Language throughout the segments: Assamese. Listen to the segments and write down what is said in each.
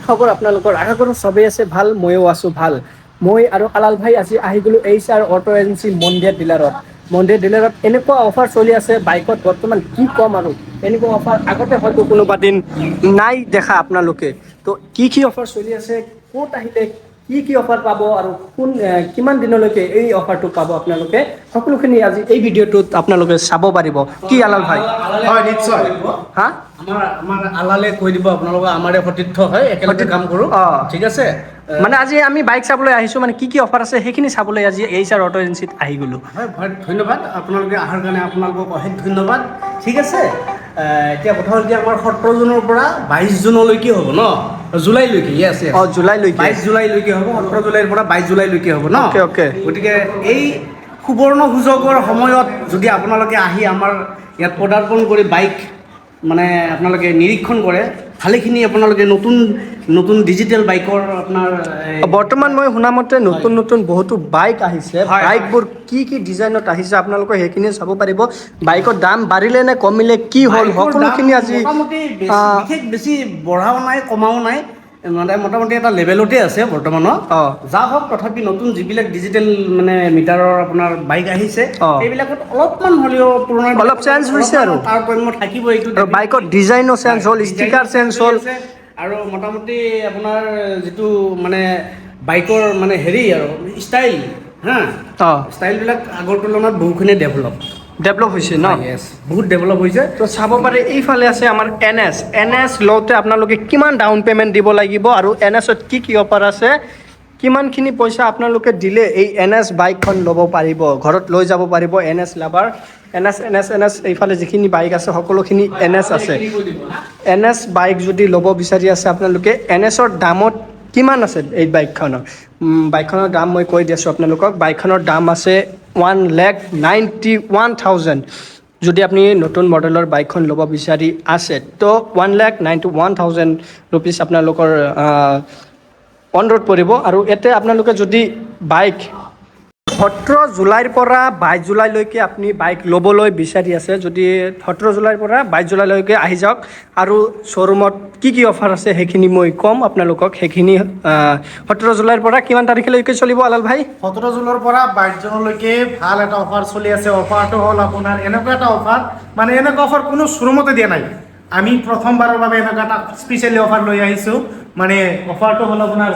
খবৰ আপোনালোকৰ? আশা কৰোঁ চবেই আছে ভাল, ময়ো আছোঁ ভাল। মই আৰু আলাল ভাই আজি আহি গ'লোঁ HR অটো এজেঞ্চি মন্দিৰ ডিলাৰত। মন্দিৰ ডিলাৰত এনেকুৱা অফাৰ চলি আছে বাইকত, বৰ্তমান কি ক'ম আৰু এনেকুৱা অফাৰ আগতে হয়তো কোনোবা দিন নাই দেখা আপোনালোকে। তো কি অফাৰ চলি আছে, ক'ত আহিলে কি অফাৰ পাব আৰু কিমান দিনলৈকে এই অফাৰটো পাব আপোনালোকে, সকলোখিনি আজি এই ভিডিঅ'টোত আপোনালোকে চাব পাৰিব। কি আলাল ভাই? হয় নিশ্চয়। হা? আমাৰ আলালে কৈ দিব আপোনালোকৰ, আমাৰে সতীৰ্থ হয়, একেলগে কাম কৰোঁ। ঠিক আছে। মানে আজি আমি বাইক চাবলৈ আহিছোঁ, মানে কি অফাৰ আছে সেইখিনি চাবলৈ আজি HR অটো এজেঞ্চিত আহি গ'লোঁ। হয় ধন্যবাদ, আপোনালোকে অহাৰ কাৰণে আপোনালোকক অশেষ ধন্যবাদ। ঠিক আছে। এতিয়া কথা হ'ল যে আমাৰ 17 জুনৰ পৰা 22 জুনলৈকে হ'ব ন, জুলাইলৈকে। জুলাইলৈকে 22 জুলাইলৈকে হ'ব, 17 জুলাইৰ পৰা 22 জুলাইলৈকে হ'ব ন। অ'কে। গতিকে এই সুবৰ্ণ সুযোগৰ সময়ত যদি আপোনালোকে আহি আমাৰ ইয়াত পদাৰ্পণ কৰি বাইক মানে আপোনালোকে নিৰীক্ষণ কৰে, ভালেখিনি আপোনালোকে নতুন ডিজিটেল বাইকৰ আপোনাৰ বৰ্তমান মই শুনামতে নতুন বহুতো বাইক আহিছে। বাইকবোৰ কি ডিজাইনত আহিছে আপোনালোকে সেইখিনি চাব পাৰিব। বাইকৰ দাম বাঢ়িলে নে কমিলে, কি হ'ল, সকলোখিনি আজি মোটামুটি বিশেষ বেছি বঢ়াও নাই কমাও নাই, মানে মোটামুটি এটা লেভেলতে আছে বৰ্তমানত। যা হওক, তথাপি নতুন যিবিলাক ডিজিটেল মানে মিটাৰৰ আপোনাৰ বাইক আহিছে, সেইবিলাকত অলপমান হ'লেও পুৰণা অলপ চেঞ্জ হৈছে আৰু তাৰতম্য থাকিব। এইটো বাইকৰ ডিজাইনো চেঞ্জ হ'ল, ষ্টিকাৰ চেঞ্জ হ'ল, আৰু মোটামুটি আপোনাৰ যিটো মানে বাইকৰ মানে হেৰি আৰু ষ্টাইল, ষ্টাইলবিলাক আগৰ তুলনাত বহুখিনি ডেভেলপ হৈছে ন। বহুত ডেভেলপ হৈছে। তো চাব পাৰে এইফালে আছে আমাৰ NS লওঁতে আপোনালোকে কিমান ডাউন পে'মেণ্ট দিব লাগিব আৰু NSত কি অফাৰ আছে, কিমানখিনি পইচা আপোনালোকে দিলে এই NS বাইকখন ল'ব পাৰিব, ঘৰত লৈ যাব পাৰিব। NS লাভাৰ, NS এইফালে যিখিনি বাইক আছে সকলোখিনি NS আছে। NS বাইক যদি ল'ব বিচাৰি আছে আপোনালোকে, NSৰ দামত কিমান আছে এই বাইকখনৰ দাম মই কৈ দি আছোঁ আপোনালোকক। বাইকখনৰ দাম আছে 1,91,000। যদি আপুনি নতুন মডেলৰ বাইকখন ল'ব বিচাৰি আছে, তো 1,91,000 ৰুপিজ আপোনালোকৰ অন ৰোড পৰিব। আৰু ইয়াতে আপোনালোকে যদি বাইক 17 জুলাইৰ পৰা 22 জুলাইলৈকে আপুনি বাইক ল'বলৈ বিচাৰি আছে, যদি 17 জুলাইৰ পৰা 22 জুলাইলৈকে আহি যাওক। আৰু শ্ব'ৰুমত কি অফাৰ আছে সেইখিনি মই ক'ম আপোনালোকক। সেইখিনি 17 জুলাইৰ পৰা কিমান তাৰিখলৈকে চলিব আলাল ভাই? 17 জুনৰ পৰা 22 জুনলৈকে ভাল এটা অফাৰ চলি আছে। অফাৰটো হ'ল আপোনাৰ এনেকুৱা এটা অফাৰ, মানে এনেকুৱা অফাৰ কোনো শ্ব'ৰুমতে দিয়া নাই। আমি প্ৰথমবাৰৰ বাবে এনেকুৱা এটা স্পেচিয়েলি অফাৰ লৈ আহিছোঁ। মানে অফাৰটো হ'ল আপোনাৰ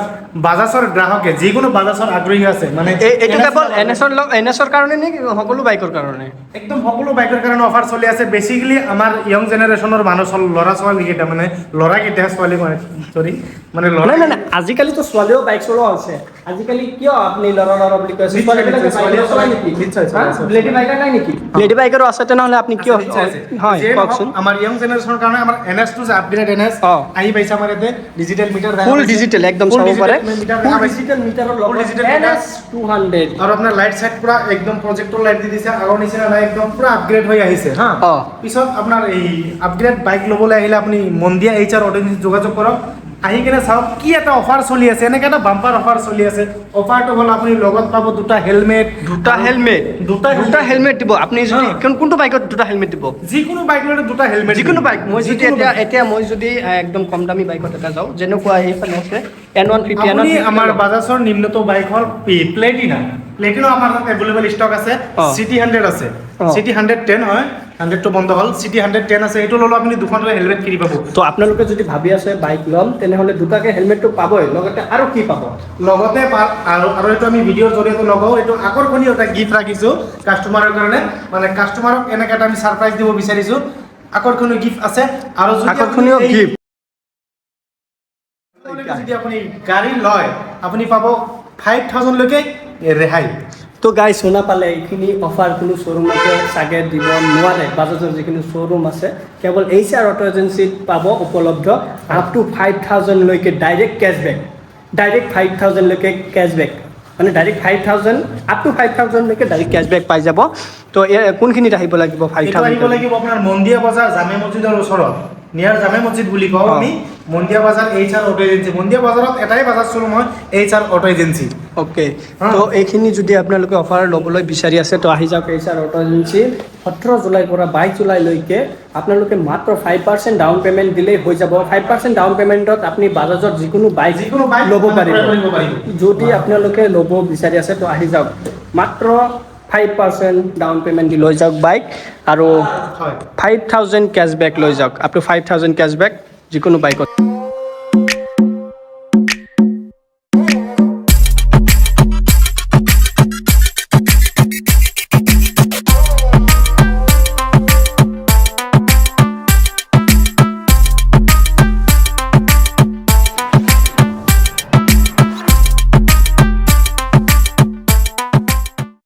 বাজাজৰ গ্ৰাহকে, যিকোনো বাজাজৰ আগ্ৰহী আছে, মানে এইটো কেৱল NSৰ কাৰণে নে সকলো বাইকৰ কাৰণে? একদম সকলো বাইকৰ কাৰণে অফাৰ চলি আছে। বেচিকেলি আমাৰ য়ং জেনেৰেশ্যনৰ মানুহ ল'ৰা ছোৱালীকেইটা, মানে ল'ৰাকেইটা, ছোৱালী মানে ল'ৰা নাই, আজিকালিতো ছোৱালীও বাইক চলোৱা হৈছে। আজিকালি কিয় আপুনি ল'ৰা বুলি কৈ আছে? লেডি বাইকাৰ নাই নেকি? লেডি বাইকাৰো আছে, তেনেহ'লে আপুনি কিয়? হয় কওকচোন। আমাৰ য়ং জেনেৰেশ্যনৰ কাৰণে আমাৰ NSটো যে আপগ্ৰেড NS আহি পাইছে আমাৰ ইয়াতে, ডিজিটেল মিটাৰ, ফুল ডিজিটেল একদম চাব পাৰে। ডিজিটেল মিটাৰৰ লগত NS 200 আৰু আপোনাৰ লাইট চাইট পুৰা একদম প্ৰজেক্টৰ লাইট দি দিছে, আগৰ নিচিনা নাই, একদম পুৰা আপগ্ৰেড হৈ আহিছে। পিছত আপোনাৰ এই আপগ্ৰেড বাইক ল'বলৈ আহিলে আপুনি মন্দিয়া HR অটো এজেঞ্চিত যোগাযোগ কৰক। আহি কিনে চাওক কি এটা অফাৰ চলি আছে, এনেকৈ এটা বাম্পাৰ অফাৰ চলি আছে। অফাৰটো হ'ল আপুনি লগত পাব দুটা হেলমেট দিব। আপুনি যদি কোনটো বাইকত দুটা হেলমেট দিব? যিকোনো বাইক লৈ দুটা হেলমেট, যিকোনো বাইক। মই যদি এতিয়া একদম কম দামী বাইকত এটা যাওঁ, যেনেকুৱা এইফালে আছে N150, আমাৰ বাজাজৰ নিম্নতম বাইক হ'ল প্লেটিনা আমাৰ তাত এভেইলেবল ষ্টক আছে। City 100 আছে, City 110 হয়, 100টো বন্ধ হ'ল। City 110 আছে, এইটো ল'লে আপুনি দুখন হেলমেট কিনি পাব। তো আপোনালোকে যদি ভাবি আছে বাইক ল'ম, তেনেহ'লে দুটাকৈ হেলমেটটো পাবই, লগতে আৰু কি পাব? লগতে আৰু এইটো আমি ভিডিঅ'ৰ জৰিয়তে লগাওঁ, এইটো আকৰ্ষণীয় এটা গিফ্ট ৰাখিছোঁ কাষ্টমাৰৰ কাৰণে। মানে কাষ্টমাৰক এনেকৈ এটা আমি ছাৰপ্ৰাইজ দিব বিচাৰিছোঁ, আকৰ্ষণীয় গিফ্ট আছে। আৰু আকৰ্ষণীয় গিফ্ট যদি আপুনি গাড়ী লয়, আপুনি পাব 5,000লৈকে ৰেহাই। তো গাইজ শুনা পালে, এইখিনি অফাৰ কোনো শ্ব'ৰুমতে চাগে দিব নোৱাৰে। বাজাজৰ যিখিনি শ্ব'ৰুম আছে, কেৱল HR অটো এজেঞ্চিত পাব উপলব্ধ। আপ টু 5,000লৈকে ডাইৰেক্ট কেছবেক, ডাইৰেক্ট 5,000লৈকে কেছবেক, মানে ডাইৰেক্ট 5,000 আপ টু 5,000লৈকে ডাইৰেক্ট কেছবেক পাই যাব। তো কোনখিনিত আহিব লাগিব? 5,000 আহিব লাগিব আপোনাৰ মন্দিয়া বজাৰ জামে মছজিদৰ ওচৰত, নিয়াৰ জামে মছজিদ বুলি কওঁ আমি মন্দিয়া বাজাৰ HR অটো এজেঞ্চি মন্দিয়া বাজাৰত এটাই বাজাৰ চলো মই HR অটো এজেঞ্চি অ'কে তো এইখিনি যদি আপোনালোকে অফাৰ ল'বলৈ বিচাৰি আছে তো আহি যাওক HR অটো এজেঞ্চি 17 জুলাইৰ পৰা 22 জুলাইলৈকে আপোনালোকে মাত্ৰ 5% ডাউন পে'মেণ্ট দিলেই হৈ যাব 5% ডাউন পে'মেণ্টত আপুনি বাজাজৰ যিকোনো বাইক ল'ব পাৰিব যদি আপোনালোকে ল'ব বিচাৰি আছে তো আহি যাওক মাত্ৰ 5% ডাউন পে'মেণ্ট দি লৈ যাওক বাইক আৰু 5000 কেছবেক লৈ যাওক আপ টু 5000 কেছবেক যিকোনো বাইকত